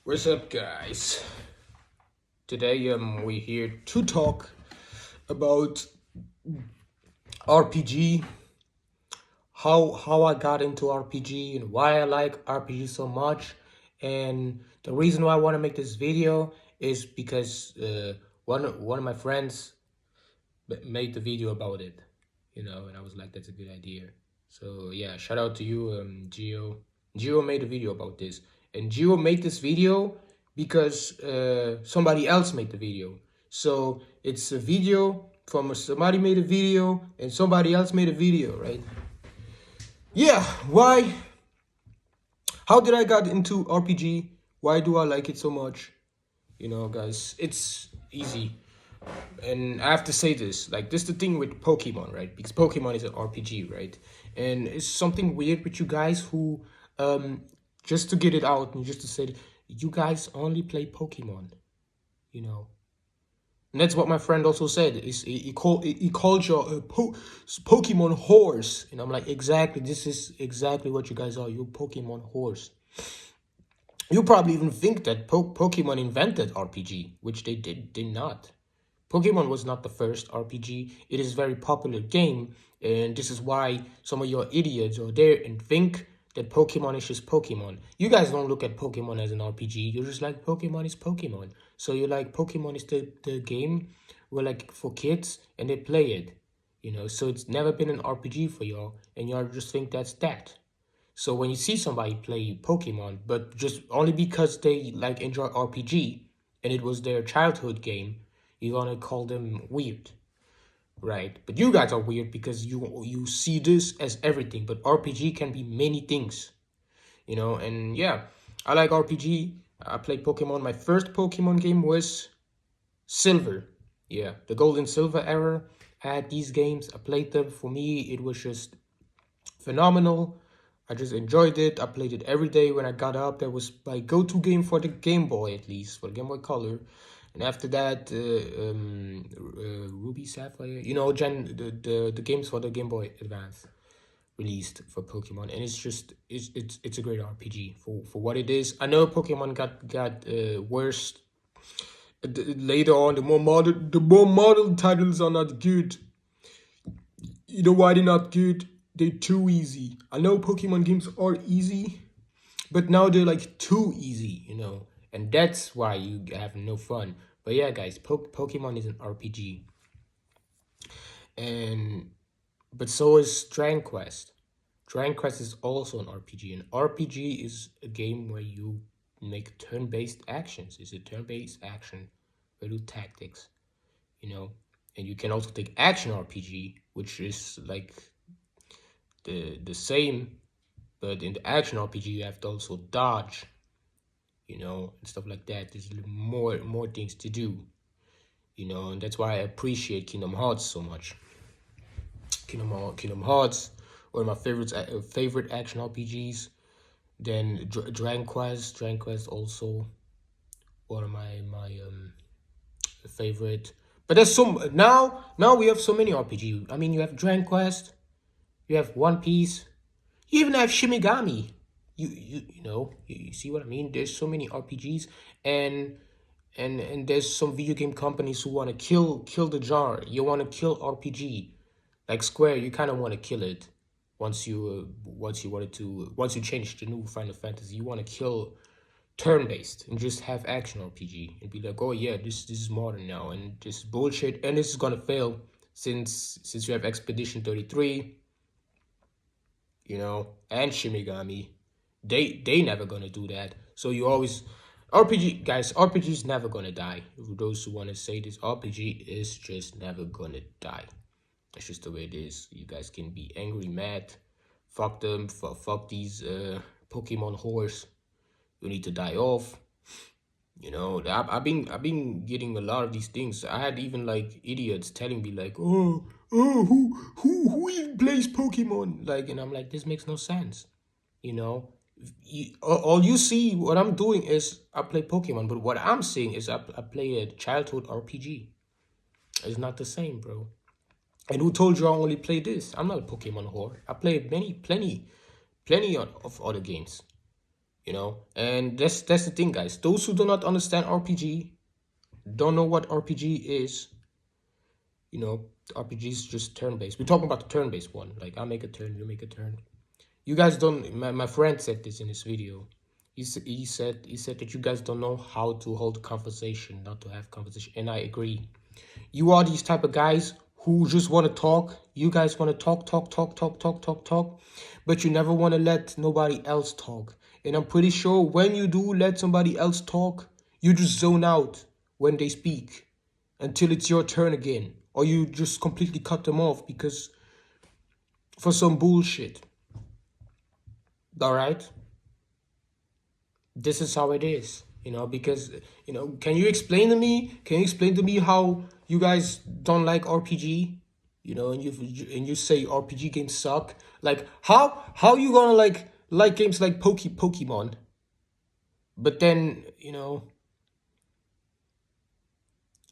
What's up, guys? Today we're here to talk about RPG, how I got into RPG and why I like RPG so much. And the reason why I want to make this video is because one of my friends made the video about it, and I was like, that's a good idea. So yeah, shout out to you, Gio. Gio made a video about this, and Gio made this video because somebody else made the video. So it's a video from somebody made a video and somebody else made a video, right? Yeah, why? How did I got into RPG? Why do I like it so much? Guys, it's easy. And I have to say this, like, this is the thing with Pokemon, right? Because Pokemon is an RPG, right? And it's something weird with you guys who, just to get it out and just to say, you guys only play Pokemon, you know? And that's what my friend also said. He called you a Pokemon horse. And I'm like, exactly, this is exactly what you guys are. You're Pokemon horse. You probably even think that Pokemon invented RPG, which they did not. Pokemon was not the first RPG. It is a very popular game, and this is why some of your idiots are there and think that Pokemon is just Pokemon. You guys don't look at Pokemon as an RPG. You're just like, Pokemon is Pokemon. So you're like, Pokemon is the game where, like, for kids, and they play it. So it's never been an RPG for y'all, and y'all just think that's that. So when you see somebody play Pokemon, but just only because they like enjoy RPG, and it was their childhood game, you're gonna call them weird, right? But you guys are weird because you see this as everything. But RPG can be many things, And yeah, I like RPG. I played Pokemon. My first Pokemon game was Silver. Yeah, the Gold and Silver era. I had these games. I played them. For me, it was just phenomenal. I just enjoyed it. I played it every day when I got up. That was my go-to game for the Game Boy, at least, for the Game Boy Color. And after that, Ruby, Sapphire, the games for the Game Boy Advance released for Pokemon, and it's a great RPG for what it is. I know Pokemon got worse later on. The more modern titles are not good. You know why they're not good? They're too easy. I know Pokemon games are easy, but now they're like too easy, and that's why you have no fun. But yeah, guys, Pokemon is an RPG, but so is Dragon Quest. Dragon Quest is also an RPG. An RPG is a game where you make turn-based actions. It's a turn-based action where you do tactics, and you can also take action RPG, which is like the same, but in the action RPG you have to also dodge, and stuff like that. There's more things to do, and that's why I appreciate Kingdom Hearts so much. Kingdom Hearts, one of my favorite action RPGs. Then Dragon Quest also one of my favorite. But there's some now we have so many RPG. I mean, you have Dragon Quest, you have One Piece, you even have Shimigami. You see what I mean? There's so many RPGs, and there's some video game companies who want to kill the genre. You want to kill RPG, like Square. You kind of want to kill it once you change the new Final Fantasy. You want to kill turn-based and just have action RPG and be like, oh yeah, this is modern now, and this bullshit, and this is gonna fail since you have Expedition 33, and Shimigami. They never gonna do that. So you always RPG is never gonna die. For those who want to say this, RPG is just never gonna die. That's just the way it is. You guys can be angry, mad, fuck them, fuck these Pokemon horse. You need to die off. I've been getting a lot of these things. I had even like idiots telling me like, who even plays Pokemon? Like, and I'm like, this makes no sense. All you see, what I'm doing is I play Pokemon, but what I'm saying is I play a childhood RPG. It's not the same, bro. And who told you I only play this? I'm not a Pokemon whore. I play plenty of other games. you know. And that's the thing, guys. Those who do not understand RPG, don't know what RPG is, you know, RPG is just turn-based. We're talking about the turn-based one. Like, I make a turn, you make a turn. You guys don't. My friend said this in his video. He said that you guys don't know how to hold conversation, not to have conversation, and I agree. You are these type of guys who just want to talk. You guys want to talk, but you never want to let nobody else talk. And I'm pretty sure when you do let somebody else talk, you just zone out when they speak until it's your turn again, or you just completely cut them off because for some bullshit. All right, this is how it is, you know. Because, you know, can you explain to me? Can you explain to me how you guys don't like RPG? You know, and you say RPG games suck. Like, how you gonna like games like Pokemon, but then, you know,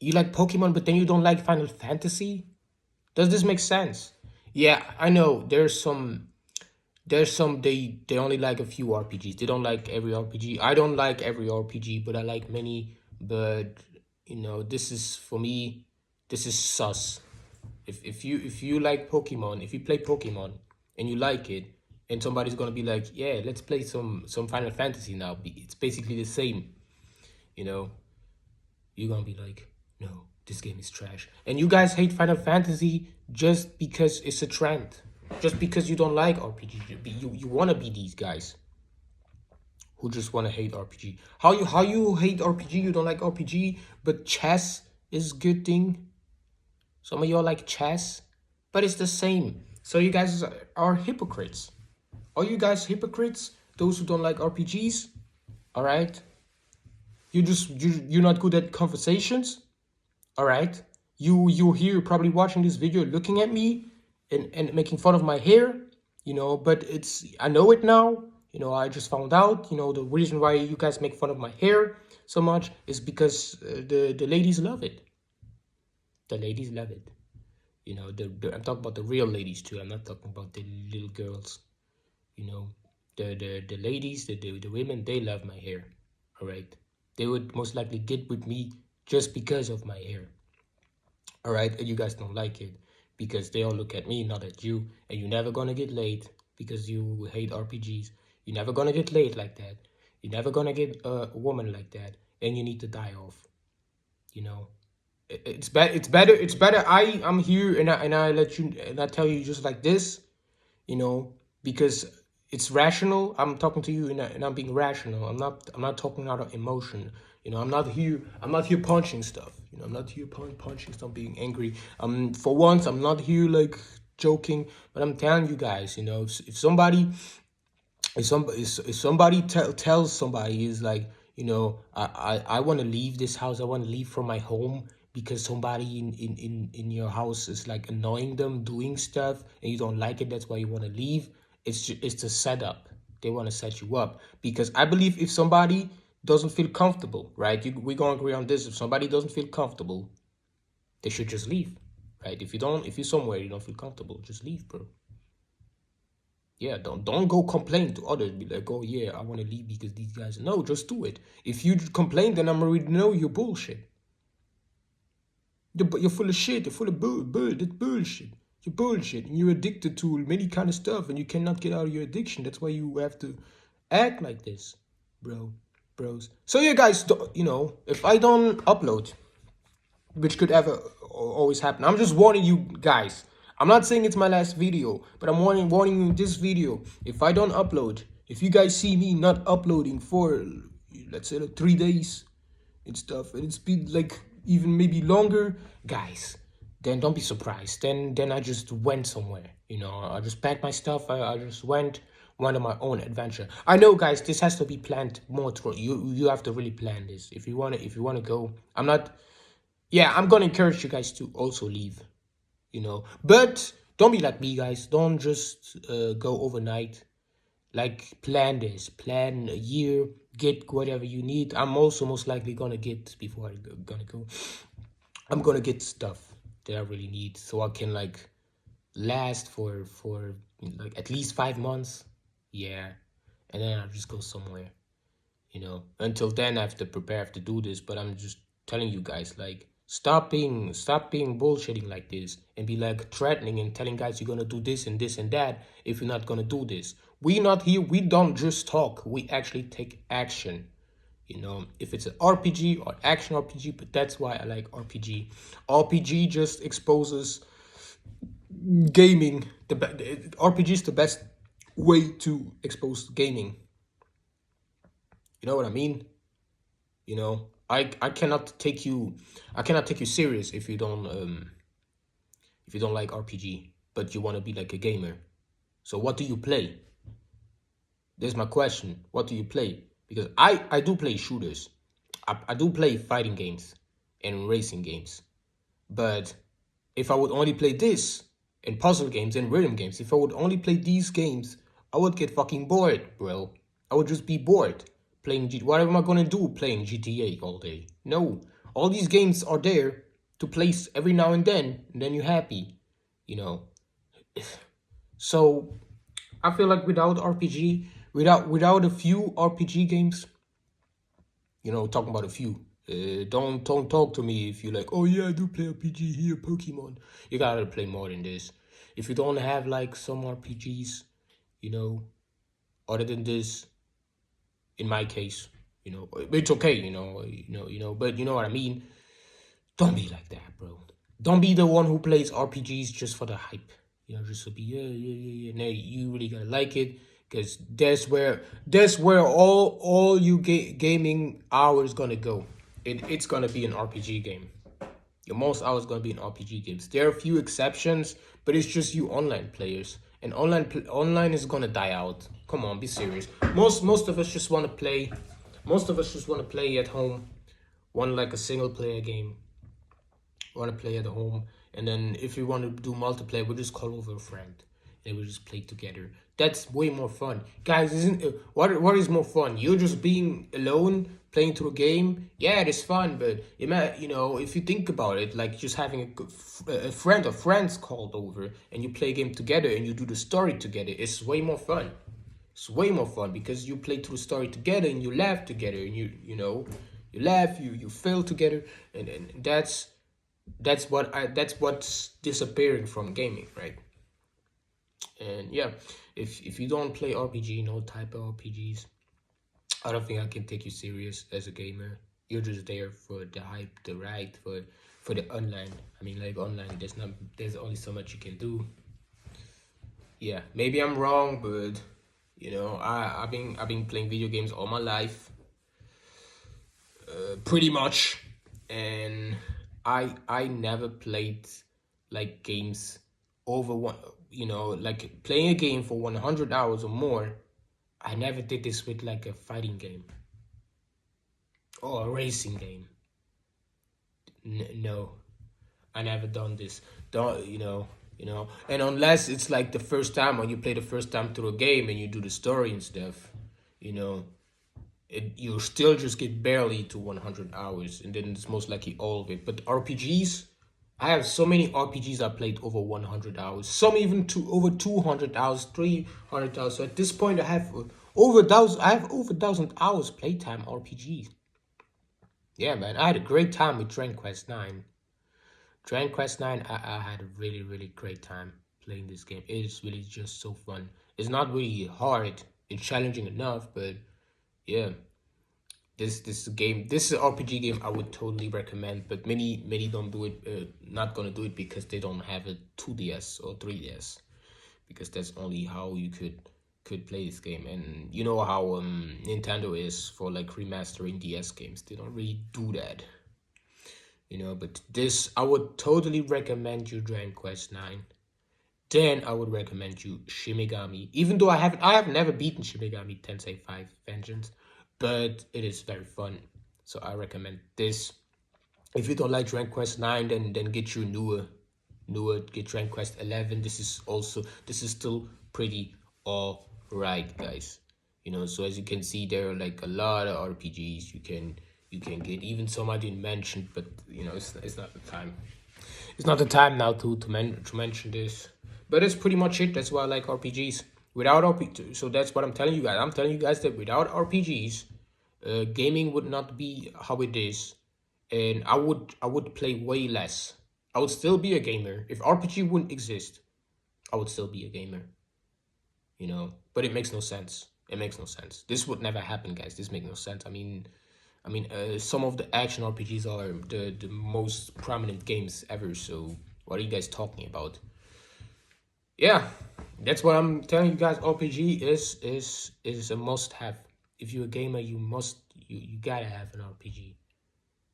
you like Pokemon, but then you don't like Final Fantasy? Does this make sense? Yeah, I know there's some they only like a few RPGs. They don't like every RPG. I don't like every RPG, but I like many. But, you know, this is for me. This is sus. If you like Pokemon, if you play Pokemon and you like it, and somebody's gonna be like, yeah, let's play some Final Fantasy now. It's basically the same, you know. You're gonna be like, no, this game is trash. And you guys hate Final Fantasy just because it's a trend. Just because you don't like RPG. You wanna be these guys who just wanna hate RPG. How you hate RPG, you don't like RPG, but chess is good thing. Some of y'all like chess, but it's the same. So you guys are hypocrites. Are you guys hypocrites? Those who don't like RPGs? Alright? You're not good at conversations? All right, you're here probably watching this video, looking at me and making fun of my hair, you know. But I know it now, you know. I just found out, you know, the reason why you guys make fun of my hair so much is because the ladies love it. The ladies love it, you know. I'm talking about the real ladies too. I'm not talking about the little girls, you know. The ladies, the women, they love my hair. All right, they would most likely get with me just because of my hair. All right, and you guys don't like it because they all look at me, not at you. And you're never gonna get laid because you hate RPGs. You're never gonna get laid like that. You're never gonna get a woman like that, and you need to die off. You know, it's better. It's better. It's better. I'm here and I let you and I tell you just like this. You know, because it's rational. I'm talking to you and I'm being rational. I'm not talking out of emotion. You know, I'm not here punching stuff. You know, I'm not here punching stuff, being angry. For once, I'm not here like joking, but I'm telling you guys, you know, if somebody tells somebody is like, you know, I want to leave this house, I want to leave from my home because somebody in your house is like annoying them doing stuff and you don't like it, that's why you want to leave. It's a setup. They want to set you up because I believe if somebody doesn't feel comfortable, right, we're gonna agree on this. If somebody doesn't feel comfortable, they should just leave, right? If you're somewhere you don't feel comfortable, just leave, bro. Yeah, don't go complain to others. Be like, oh yeah, I want to leave because these guys. No, just do it. If you complain, then I'm already know you're bullshit. You're full of shit. You're full of that's bullshit. You're bullshit. And you're addicted to many kind of stuff, and you cannot get out of your addiction. That's why you have to act like this, bros. So you guys, you know, if I don't upload, which could ever always happen. I'm just warning you guys. I'm not saying it's my last video, but I'm warning you in this video. If I don't upload, if you guys see me not uploading for, let's say, like 3 days and stuff, and it's been like even maybe longer, guys, then don't be surprised. Then I just went somewhere. You know, I just packed my stuff. I just went on my own adventure. I know, guys, this has to be planned more through. You have to really plan this if you wanna go. I'm not. Yeah, I'm gonna encourage you guys to also leave, you know. But don't be like me, guys. Don't just go overnight. Like, plan this. Plan a year. Get whatever you need. I'm also most likely gonna get, before gonna go, I'm gonna get stuff that I really need so I can like last for like at least 5 months. Yeah, and then I'll just go somewhere. Until then, I have to prepare, I have to do this. But I'm just telling you guys, like, stop being bullshitting like this and be like threatening and telling guys you're gonna do this and that if you're not gonna do this. We not here. We don't just talk. We actually take action. If it's an RPG or action RPG, but that's why I like RPG. RPG just exposes gaming. RPG is the best way to expose gaming. You know what I mean? I cannot take you serious if you don't like RPG, but you want to be like a gamer. So what do you play? There's my question. What do you play? Because I do play shooters. I do play fighting games and racing games. But if I would only play this and puzzle games and rhythm games, if I would only play these games, I would get fucking bored, bro. I would just be bored playing what am I gonna do playing GTA all day? No. All these games are there to play every now and then you're happy. So I feel like without RPG, without a few RPG games, talking about a few. Don't talk to me if you're like, oh yeah, I do play RPG here, Pokemon. You gotta play more than this. If you don't have like some RPGs, other than this, in my case, it's okay, but you know what I mean. Don't be like that, bro. Don't be the one who plays RPGs just for the hype. Just to be yeah. No, you really gotta like it, because that's where all you gaming hours gonna go. It's gonna be an RPG game. Your most hours gonna be in RPG games. There are a few exceptions, but it's just you online players, and online is gonna die out. Come on, be serious. Most of us just want to play. Most of us just want to play at home. Want like a single player game. Want to play at home, and then if we want to do multiplayer, we'll just call over a friend and we'll just play together. That's way more fun, guys. Isn't what is more fun? You're just being alone playing through a game. Yeah, it is fun, but if you think about it, like just having a friend or friends called over and you play a game together and you do the story together, it's way more fun. It's way more fun because you play through the story together and you laugh together and you laugh, you fail together, and that's what's disappearing from gaming, right? And yeah, if you don't play RPG, no type of RPGs, I don't think I can take you serious as a gamer. You're just there for the hype, the ride, for the online. I mean, like online, there's only so much you can do. Yeah, maybe I'm wrong, but I've been playing video games all my life, pretty much, and I never played like games over one, like playing a game for 100 hours or more. I never did this with like a fighting game or a racing game. No, I never done this. And unless it's like the first time when you play the first time through a game and you do the story and stuff, you still just get barely to 100 hours, and then it's most likely all of it. But RPGs, I have so many RPGs I played over 100 hours, some even over 200 hours, 300 hours. So at this point, I have over 1,000 hours playtime RPGs. Yeah, man, I had a great time with Dragon Quest 9. Dragon Quest 9, I had a really, really great time playing this game. It is really just so fun. It's not really hard. It's challenging enough, but yeah. This is an RPG game I would totally recommend, but many don't do it. Not gonna do it because they don't have a 2DS or 3DS, because that's only how you could play this game. And you know how Nintendo is for like remastering DS games. They don't really do that. But this, I would totally recommend you Dragon Quest 9. Then I would recommend you Shin Megami. Even though I have never beaten Shin Megami Tensei 5 Vengeance, but it is very fun. So I recommend this. If you don't like Dragon Quest 9, then get you newer, get Dragon Quest 11. This is still pretty alright, guys. So as you can see, there are like a lot of RPGs you can get. Even some I didn't mention, but it's not the time. It's not the time now to mention this. But that's pretty much it. That's why I like RPGs. Without RPG, so that's what I'm telling you guys. I'm telling you guys that without RPGs, gaming would not be how it is, and I would play way less. I would still be a gamer. If RPG wouldn't exist, I would still be a gamer. You know, but it makes no sense. It makes no sense. This would never happen, guys. This makes no sense. Some of the action RPGs are the most prominent games ever. So what are you guys talking about? Yeah, that's what I'm telling you guys. RPG is a must have. If you're a gamer, you gotta have an RPG.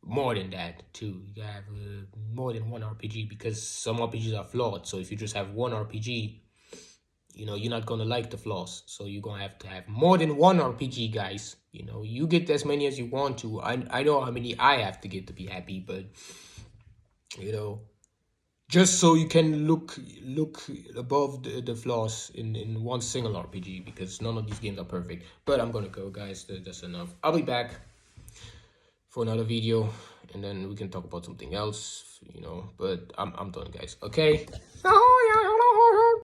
More than that too. You gotta have more than one RPG because some RPGs are flawed. So if you just have one RPG, you know you're not gonna like the flaws. So you're gonna have to have more than one RPG, guys. You know, you get as many as you want to. I know how many I have to get to be happy, but you know, just so you can look above the flaws in one single RPG, because none of these games are perfect. But I'm gonna go, guys. That's enough. I'll be back for another video, and then we can talk about something else, you know. But I'm done, guys. Okay. Oh yeah.